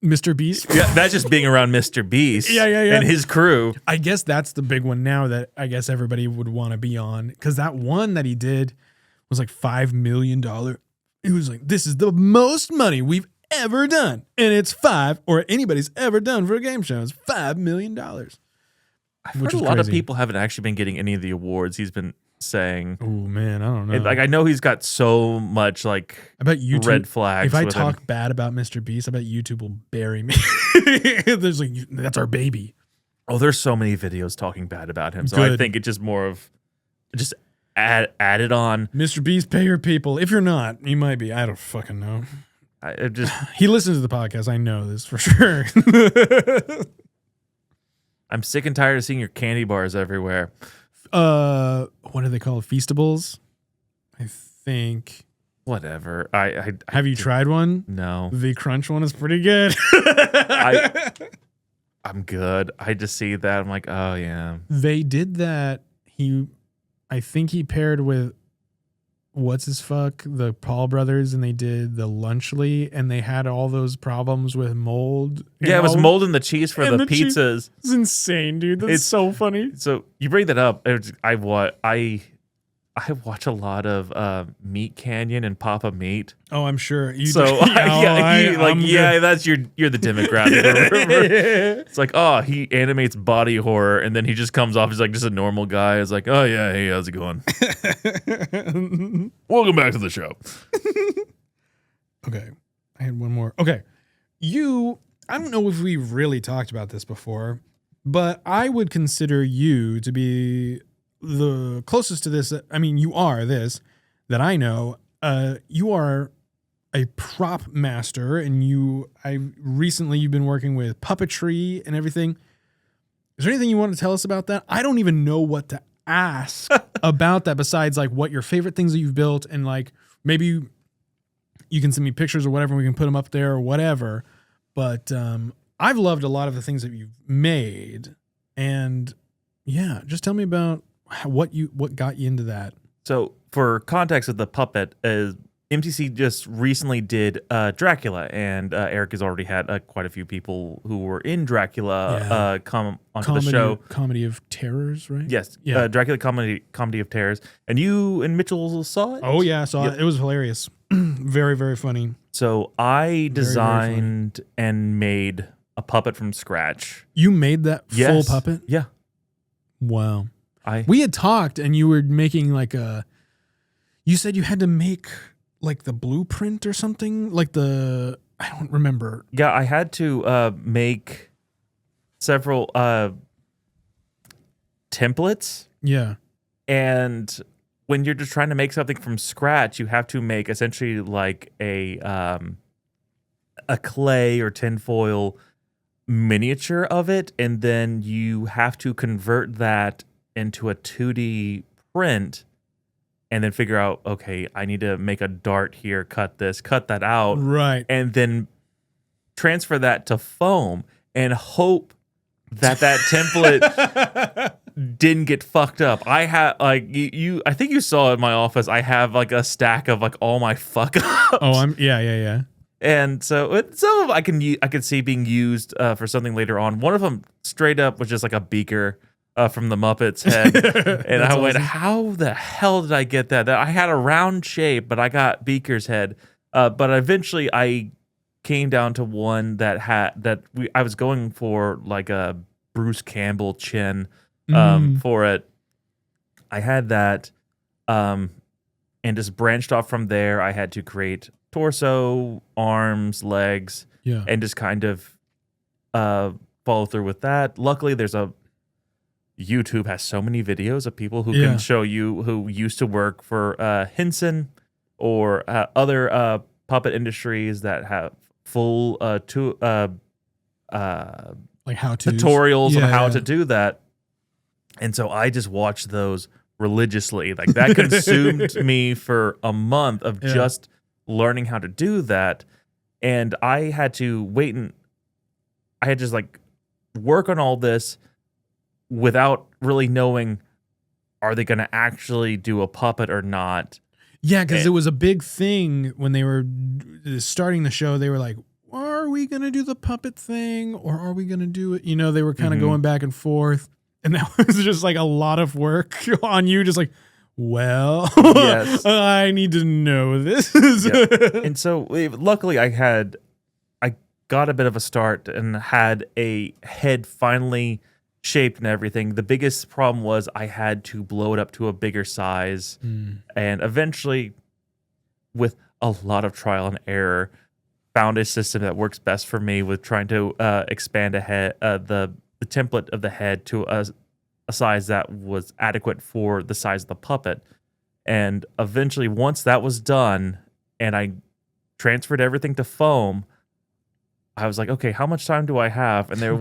Mr. Beast? Yeah, that's just being around Mr. Beast and his crew. I guess that's the big one now that I guess everybody would want to be on. Because that one that he did was like $5 million. It was like, this is the most money we've ever done. And it's anybody's ever done for a game show. It's $5 million. I've heard a lot of people haven't actually been getting any of the awards he's been saying. Oh man, I don't know. Like I know he's got so much like I bet YouTube, red flags. If I with talk him. bad about Mr. Beast, I bet YouTube will bury me. There's like, that's our baby. Oh, there's so many videos talking bad about him. So Good. I think it's just more of just add it on. Mr. Beast, pay your people. If you're not, you might be. I don't fucking know. He listens to the podcast. I know this for sure. I'm sick and tired of seeing your candy bars everywhere. What do they call it? Feastables? I think. Whatever. Have you tried one? No. The crunch one is pretty good. I'm good. I just see that. I'm like, oh yeah. They did that. I think he paired with the Paul brothers, and they did the Lunchly, and they had all those problems with mold. Yeah, it was molding the cheese for the pizzas. It's insane, dude. That's so funny. So you bring that up. I watch a lot of Meat Canyon and Papa Meat. Oh, I'm sure. You're the demographic. It's like, oh, he animates body horror, and then he just comes off as like just a normal guy. It's like, oh yeah, hey, how's it going? Welcome back to the show. Okay, I had one more. Okay, I don't know if we really talked about this before, but I would consider you to be the closest to this. I mean, you are this that I know. You are a prop master, and you've been working with puppetry and everything. Is there anything you want to tell us about that? I don't even know what to ask about that besides like what your favorite things that you've built, and like maybe you can send me pictures or whatever, and we can put them up there or whatever. But I've loved a lot of the things that you've made, and yeah, just tell me about what got you into that. So for context of the puppet, MTC just recently did Dracula, and Eric has already had quite a few people who were in Dracula come onto the show. Comedy of Terrors, right? Yes, yeah. Dracula comedy of Terrors, and you and Mitchell saw it. Oh yeah, I saw it. It was hilarious, very very funny. So I designed and made a puppet from scratch. You made that full puppet? Yeah. Wow. We had talked, and you were making you said you had to make like the blueprint or something, I don't remember. Yeah, I had to make several templates. Yeah. And when you're just trying to make something from scratch, you have to make essentially like a clay or tinfoil miniature of it, and then you have to convert that into a 2D print, and then figure out, okay, I need to make a dart here, cut this, cut that out, right, and then transfer that to foam and hope that template didn't get fucked up. I had I think you saw in my office, I have like a stack of like all my fuck ups. Oh, yeah. And so some of them I could see being used for something later on. One of them straight up was just like a beaker from the Muppets head. And I went, how the hell did I get that? I had a round shape, but I got Beaker's head. But eventually I came down to one that I was going for like a Bruce Campbell chin for it. I had that and just branched off from there. I had to create torso, arms, legs, and just kind of follow through with that. Luckily, YouTube has so many videos of people who can show you who used to work for Henson or other puppet industries that have full Like how to tutorials on how to do that. And so I just watched those religiously. Like that consumed me for a month of just learning how to do that. And I had to wait and I had just like work on all this without really knowing, are they going to actually do a puppet or not? Yeah, because it was a big thing when they were starting the show. They were like, are we going to do the puppet thing or are we going to do it? You know, they were kind of going back and forth. And that was just like a lot of work on you. Just like, well, yes. I need to know this. And so luckily I got a bit of a start and had a head finally shaped and everything. The biggest problem was I had to blow it up to a bigger size. And eventually, with a lot of trial and error, found a system that works best for me with trying to expand a head, the template of the head to a size that was adequate for the size of the puppet. And eventually, once that was done and I transferred everything to foam, I was like, okay, how much time do I have? And it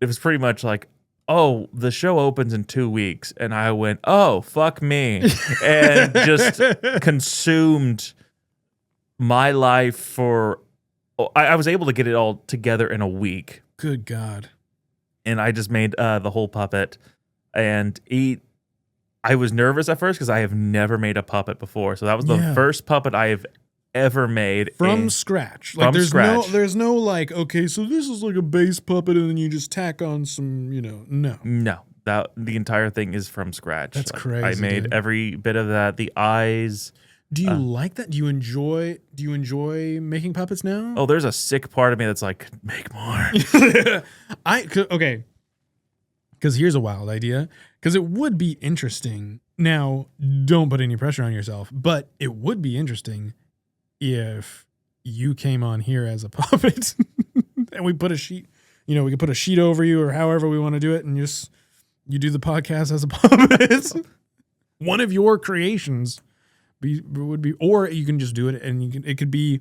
was pretty much like, oh, the show opens in 2 weeks. And I went, oh, fuck me. And just consumed my life for, I was able to get it all together in a week. Good God. And I just made the whole puppet. And I was nervous at first because I have never made a puppet before. So that was the first puppet I have ever made from scratch. Like there's no like, okay, so this is like a base puppet and then you just tack on some, no. That the entire thing is from scratch. That's like, crazy. I made every bit of that, the eyes. Do you like that? Do you enjoy making puppets now? Oh, there's a sick part of me that's like, make more. Okay. Because here's a wild idea. Because it would be interesting. Now, don't put any pressure on yourself, but it would be interesting if you came on here as a puppet and we put a sheet, we could put a sheet over you or however we want to do it, and you do the podcast as a puppet. One of your creations would be, or you can just do it and it could be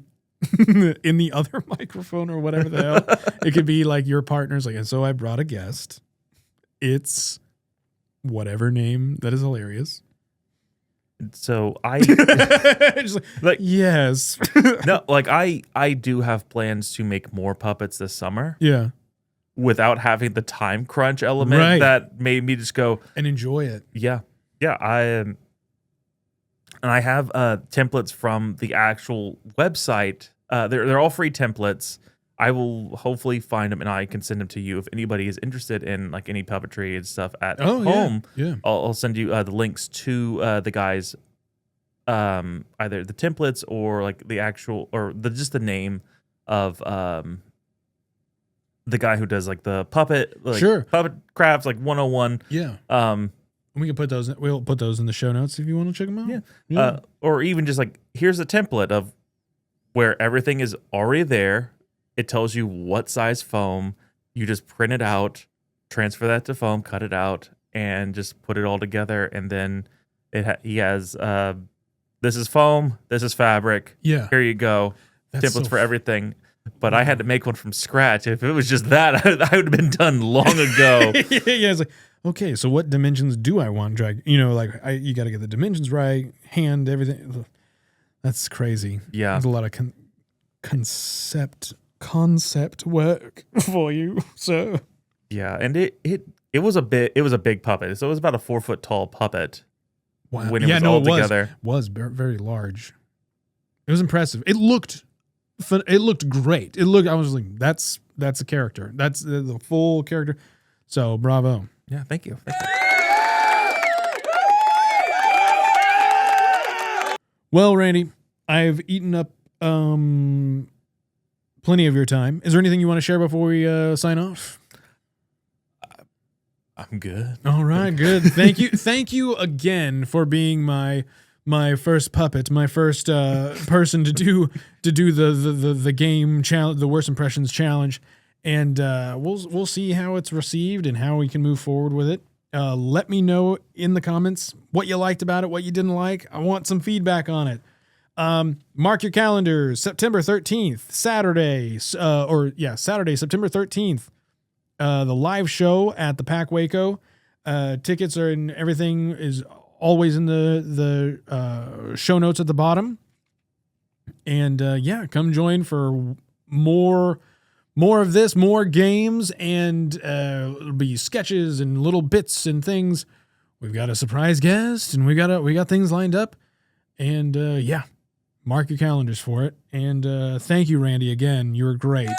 in the other microphone or whatever the hell. It could be like your partner's like, and so I brought a guest. It's whatever name that is hilarious. So I just like yes. No, like I do have plans to make more puppets this summer. Yeah. Without having the time crunch element that made me just go and enjoy it. Yeah. Yeah. And I have templates from the actual website. They're all free templates. I will hopefully find them and I can send them to you if anybody is interested in like any puppetry and stuff at home. Yeah. I'll send you the links to the guys, either the templates or like the actual or just the name of the guy who does like the puppet, puppet crafts like 101. Yeah. We can put those. We'll put those in the show notes if you want to check them out. Yeah. Or even just like here's a template of where everything is already there. It tells you what size foam. You just print it out, transfer that to foam, cut it out, and just put it all together. And then he has this is foam, this is fabric. Yeah, here you go. That's templates for everything. But I had to make one from scratch. If it was just that, I would have been done long ago. Yeah, it's like, okay, so what dimensions do I want drag? You got to get the dimensions right, hand, everything. That's crazy. Yeah, there's a lot of concept work for you. So yeah, and it was a big puppet. So it was about a 4 foot tall puppet. Wow. When it was all together. It was very large. It was impressive. It looked great. I was like, that's a character. That's the full character. So bravo. Yeah, thank you. Well, Randy, I've eaten up plenty of your time. Is there anything you want to share before we sign off? I'm good. All right, good. Thank you again for being my first puppet, my first person to do the game challenge, the worst impressions challenge, and we'll see how it's received and how we can move forward with it. Let me know in the comments what you liked about it, what you didn't like. I want some feedback on it. Mark your calendars. September 13th, Saturday, Saturday, September 13th. The live show at the Pack Waco. Tickets are in everything is always in the show notes at the bottom. And come join for more of this, more games, and it'll be sketches and little bits and things. We've got a surprise guest, and we got things lined up. And mark your calendars for it. And thank you, Randy, again. You were great.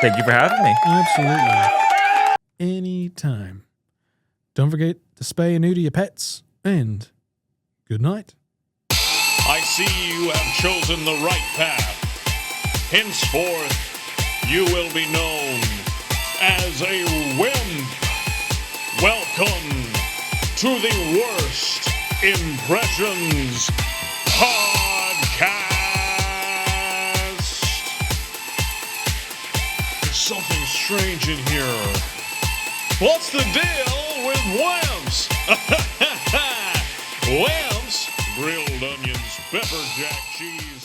Thank you for having me. Absolutely. Anytime. Don't forget to spay and neuter your pets. And good night. I see you have chosen the right path. Henceforth, you will be known as a WIMP. Welcome to the Worst Impressions Podcast. There's something strange in here. What's the deal with WIMPs? WIMPs, grilled onions, pepper jack cheese.